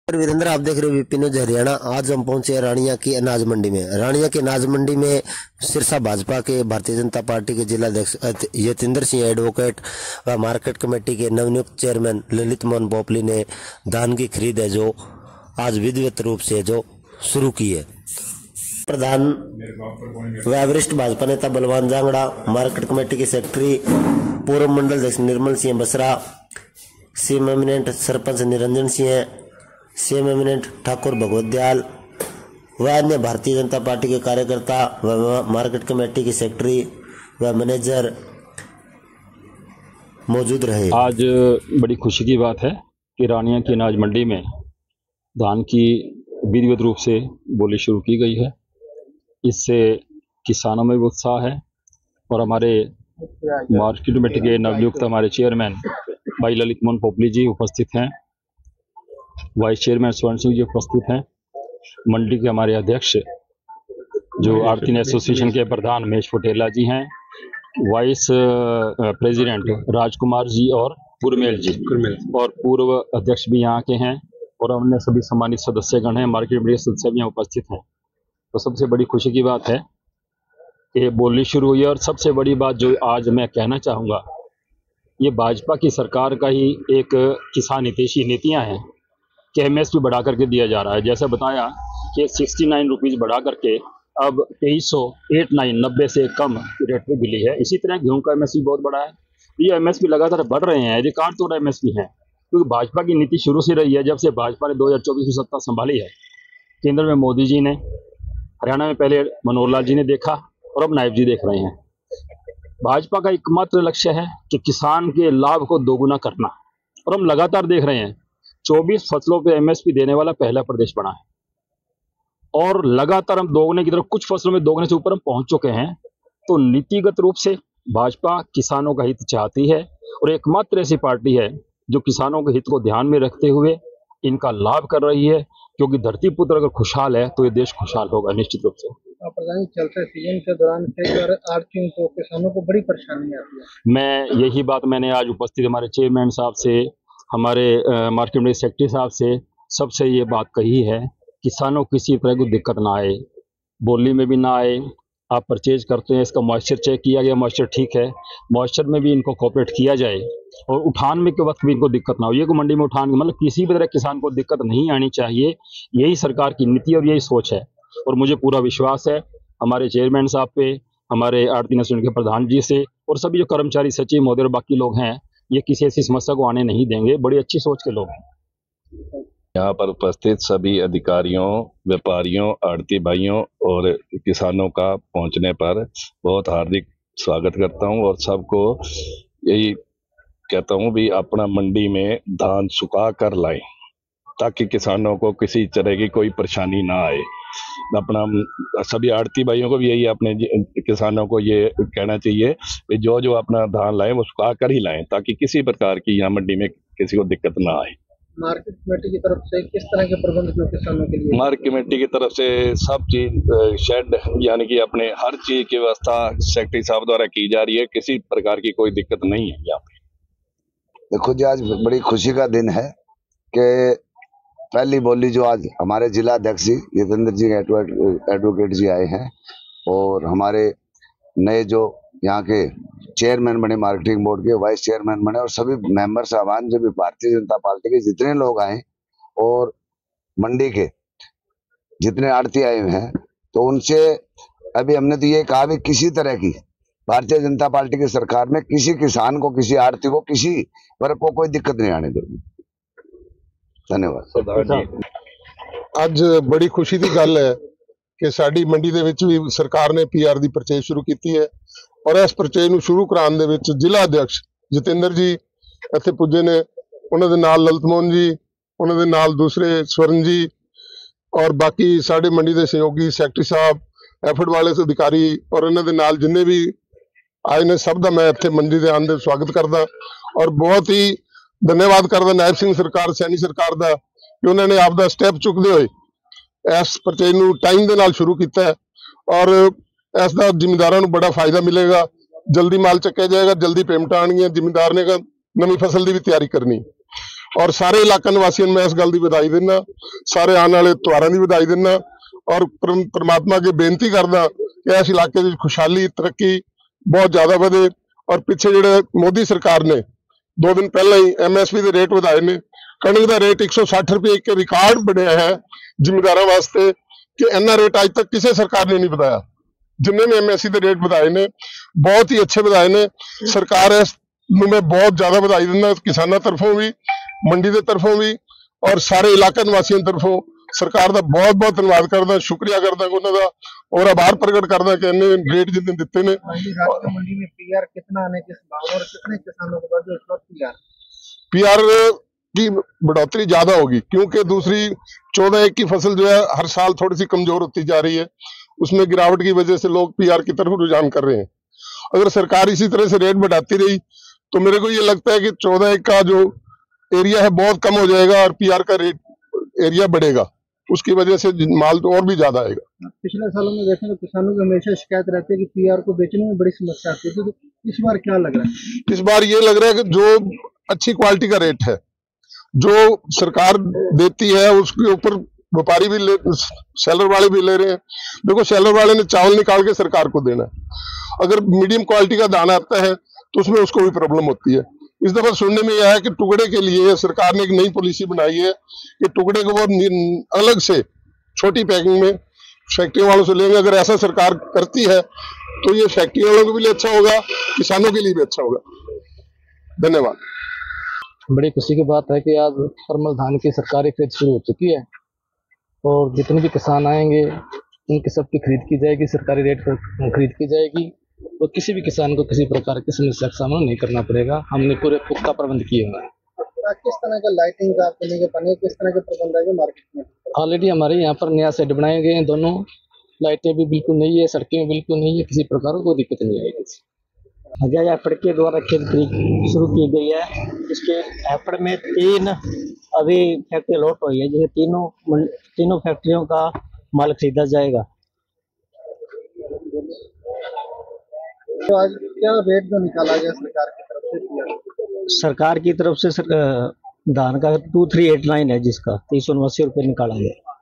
वीरेंद्र, आप देख रहे हो वीपी न्यूज हरियाणा। आज हम पहुंचे रानिया की अनाज मंडी में। रानिया की अनाज मंडी में सिरसा भाजपा के भारतीय जनता पार्टी के जिलाध्यक्ष यतेंद्र सिंह एडवोकेट व मार्केट कमेटी के नवनियुक्त चेयरमैन ललित मोहन पोपली ने धान की खरीद है जो आज विधिवत रूप से जो शुरू की है। प्रधान व वरिष्ठ भाजपा नेता बलवान जांगड़ा, मार्केट कमेटी के सेक्रेटरी पूर्व मंडल अध्यक्ष Nirmal Singh Basra, CM eminent sarpanch Niranjan Singh, CM eminent Thakur Bhagwat Dayal व अन्य भारतीय जनता पार्टी के कार्यकर्ता व मार्केट कमेटी के सेक्रेटरी व मैनेजर मौजूद रहे। आज बड़ी खुशी की बात है कि रानिया की अनाज मंडी में धान की विधिवत रूप से बोली शुरू की गई है। इससे किसानों में भी उत्साह है और हमारे मार्केट कमेटी के नवनियुक्त हमारे चेयरमैन भाई ललित मोहन पोपली जी उपस्थित हैं, वाइस चेयरमैन स्वर्ण सिंह जी उपस्थित हैं, मंडी के हमारे अध्यक्ष जो आरती एसोसिएशन के प्रधान महेश पटेला जी हैं, वाइस प्रेसिडेंट राजकुमार जी और गुरमेल जी और पूर्व अध्यक्ष भी यहाँ के हैं और अन्य सभी सम्मानित सदस्यगण हैं, मार्केट कमेटी सदस्य भी यहाँ उपस्थित हैं। तो सबसे बड़ी खुशी की बात है कि बोली शुरू हुई है। और सबसे बड़ी बात जो आज मैं कहना चाहूँगा, ये भाजपा की सरकार का ही एक किसान हितैषी नीतियाँ हैं कि एमएसपी बढ़ा करके दिया जा रहा है। जैसे बताया कि 69 रुपीज़ बढ़ा करके अब 2389 से कम रेट पे मिली है। इसी तरह गेहूं का एमएसपी बहुत बड़ा है। ये एमएसपी लगातार बढ़ रहे हैं, रिकॉर्ड तोड़ एमएसपी हैं, क्योंकि भाजपा की नीति शुरू से रही है। जब से भाजपा ने 2024 में सत्ता संभाली है, केंद्र में मोदी जी ने, हरियाणा में पहले मनोहर लाल जी ने देखा और अब नायब जी देख रहे हैं। भाजपा का एकमात्र लक्ष्य है कि किसान के लाभ को दोगुना करना, और हम लगातार देख रहे हैं 24 फसलों पे एमएसपी देने वाला पहला प्रदेश बना है और लगातार हम दोगुने की तरफ, कुछ फसलों में दोगुने से ऊपर हम पहुंच चुके हैं। तो नीतिगत रूप से भाजपा किसानों का हित चाहती है और एकमात्र ऐसी पार्टी है जो किसानों के हित को ध्यान में रखते हुए इनका लाभ कर रही है, क्योंकि धरती पुत्र अगर खुशहाल है तो ये देश खुशहाल होगा निश्चित रूप से। प्रधान, चलते सीजन के दौरान कई बार आड़तियों को, किसानों को बड़ी परेशानी आती है। मैं यही बात मैंने आज उपस्थित हमारे चेयरमैन साहब से, हमारे मार्केट कमेटी सेक्रेटरी साहब से, सबसे ये बात कही है, किसानों को किसी तरह की दिक्कत ना आए, बोली में भी ना आए। आप परचेज करते हैं, इसका मॉइस्चर चेक किया गया, मॉइस्चर ठीक है, मॉइस्चर में भी इनको कोऑपरेट किया जाए और उठान में के वक्त भी इनको दिक्कत ना हो। ये को मंडी में उठान, मतलब किसी भी तरह किसान को दिक्कत नहीं आनी चाहिए। यही सरकार की नीति और यही सोच है और मुझे पूरा विश्वास है हमारे चेयरमैन साहब पे, हमारे आरती एसोसिएशन के प्रधान जी से और सभी जो कर्मचारी सचिव महोदय और बाकी लोग हैं, ये किसी ऐसी समस्या को आने नहीं देंगे। बड़ी अच्छी सोच के लोग हैं। यहाँ पर उपस्थित सभी अधिकारियों, व्यापारियों, आड़ती भाइयों और किसानों का पहुंचने पर बहुत हार्दिक स्वागत करता हूं और सबको यही कहता हूं भी अपना मंडी में धान सुखा कर लाएं ताकि किसानों को किसी तरह की कोई परेशानी ना आए। अपना सभी आड़ती भाइयों को भी यही अपने किसानों को ये कहना चाहिए कि जो जो अपना धान लाएं वो सुखा कर ही लाएं ताकि किसी प्रकार की यहाँ मंडी में किसी को दिक्कत ना आए। मार्केट कमेटी की तरफ से किस तरह के प्रबंध जो किसानों के लिए? मार्केट कमेटी की तरफ से सब चीज शेड यानी कि अपने हर चीज की व्यवस्था सेक्रेटरी साहब द्वारा की जा रही है, किसी प्रकार की कोई दिक्कत नहीं है यहाँ पे। देखो जी, आज बड़ी खुशी का दिन है कि पहली बोली जो आज हमारे जिला अध्यक्ष जी यतेंद्र जी एडवोकेट जी आए हैं और हमारे नए जो यहाँ के चेयरमैन बने, मार्केटिंग बोर्ड के वाइस चेयरमैन बने और सभी मेंबर साहबान जो भी भारतीय जनता पार्टी के जितने लोग आए और मंडी के जितने आड़ती आए हुए हैं, तो उनसे अभी हमने तो ये कहा भी किसी तरह की भारतीय जनता पार्टी की सरकार में किसी किसान को, किसी आड़ती को, किसी वर्ग को कोई दिक्कत नहीं आने देगी। धन्यवाद। ਅੱਜ बड़ी खुशी की गल है कि साडी मंडी दे विच भी सरकार ने पीआर दी परचेज शुरू की है और इस परचेज नूं शुरू कराने दे विच जिला अध्यक्ष जतेंद्र जी इत्थे पुजे ने, उन्हां दे नाल ललित मोहन जी, उन्हां दे नाल दूसरे स्वर्ण जी और बाकी साडे मंडी दे सहयोगी सैकटरी साहब, एफर्ट वाले अधिकारी और इन्हां दे नाल जिन्ने भी आए ने, सब दा मैं इत्थे मंडी दे आने स्वागत करदा और बहुत ही धन्यवाद करदा नायब सिंह सरकार, सैनी सरकार दा कि उन्होंने आपदा स्टैप चुकते हुए इस परचेज नूं टाइम दे नाल शुरू किया है और इसका जिमीदारां नूं बड़ा फायदा मिलेगा। जल्दी माल चक्या जाएगा, जल्दी पेमेंट आएगी, जिमीदार ने नवी फसल की भी तैयारी करनी और सारे इलाका निवासियों मैं इस गल की बधाई देना, सारे आने वाले त्योहारों की बधाई देना और परमात्मा अगे बेनती करदा कि इस इलाके की खुशहाली तरक्की बहुत ज्यादा बढ़े। और पिछे जिहड़े मोदी सरकार ने 2 दिन पहले ही MSP के रेट बढ़ाए ने, कणक का रेट 160 रुपये एक रिकॉर्ड बनया है जिमीदारों वास्ते कि इन्ना रेट अज तक किसी सरकार ने नहीं बढ़ाया। जिन्हें भी MSP के रेट बढ़ाए ने बहुत ही अच्छे बढ़ाए ने। सरकार इस मैं बहुत ज्यादा बधाई दिंदा, किसानों तरफों भी, मंडी के तरफों भी और सारे इलाका निवासियों तरफों सरकार का बहुत बहुत धन्यवाद करदा, शुक्रिया करदा उन्होंने और आभार प्रकट करदा कि इन्ने रेट जितने दिते ने। मंडी में PR कितना आने की संभावना और कितने किसानों को बढ़े इस वक्त PR की बढ़ोतरी ज्यादा होगी क्योंकि दूसरी 14-1 की फसल जो है हर साल थोड़ी सी कमजोर होती जा रही है, उसमें गिरावट की वजह से लोग PR की तरफ रुझान कर रहे हैं। अगर सरकार इसी तरह से रेट बढ़ाती रही तो मेरे को ये लगता है कि 14-1 का जो एरिया है बहुत कम हो जाएगा और PR का रेट एरिया बढ़ेगा, उसकी वजह से माल तो और भी ज्यादा आएगा। पिछले सालों में देखें तो किसानों की हमेशा शिकायत रहती है कि PR को बेचने में बड़ी समस्या आती है, तो इस बार क्या लग रहा है? इस बार ये लग रहा है कि जो अच्छी क्वालिटी का रेट है जो सरकार देती है उसके ऊपर व्यापारी भी सेलर वाले भी ले रहे हैं। देखो सेलर वाले ने चावल निकाल के सरकार को देना है, अगर मीडियम क्वालिटी का दाना आता है तो उसमें उसको भी प्रॉब्लम होती है। इस दफा सुनने में यह है कि टुकड़े के लिए सरकार ने एक नई पॉलिसी बनाई है कि टुकड़े को वो अलग से छोटी पैकिंग में फैक्ट्रियों वालों से लेंगे। अगर ऐसा सरकार करती है तो ये फैक्ट्री वालों को भी अच्छा होगा, किसानों के लिए भी अच्छा होगा। धन्यवाद। बड़ी खुशी की बात है कि आज परमल धान की सरकारी खरीद शुरू हो चुकी है और जितने भी किसान आएंगे उनकी सबकी खरीद की जाएगी, सरकारी रेट पर खरीद की जाएगी और किसी भी किसान को किसी प्रकार की समस्या का सामना नहीं करना पड़ेगा। हमने पूरे पुख्ता प्रबंध किए हुए हैं। किस तरह का लाइटिंग का बने, किस तरह के प्रबंध है मार्केट में? ऑलरेडी हमारे यहाँ पर नया सेट बनाए गए हैं, दोनों लाइटें भी बिल्कुल नहीं है, सड़कें भी बिल्कुल नहीं है, किसी प्रकार की कोई दिक्कत नहीं आएगी। हजाया हैपड़ के द्वारा खेत शुरू की गई है। इसके हैपड़ में 3 अभी फैक्ट्री लॉट हुई है, जिसे तीनों फैक्ट्रियों का माल खरीदा जाएगा। तो आज क्या रेट जो निकाला गया सरकार की तरफ से? सरकार की तरफ से धान का 2389 है, जिसका 389 रुपये निकाला गया।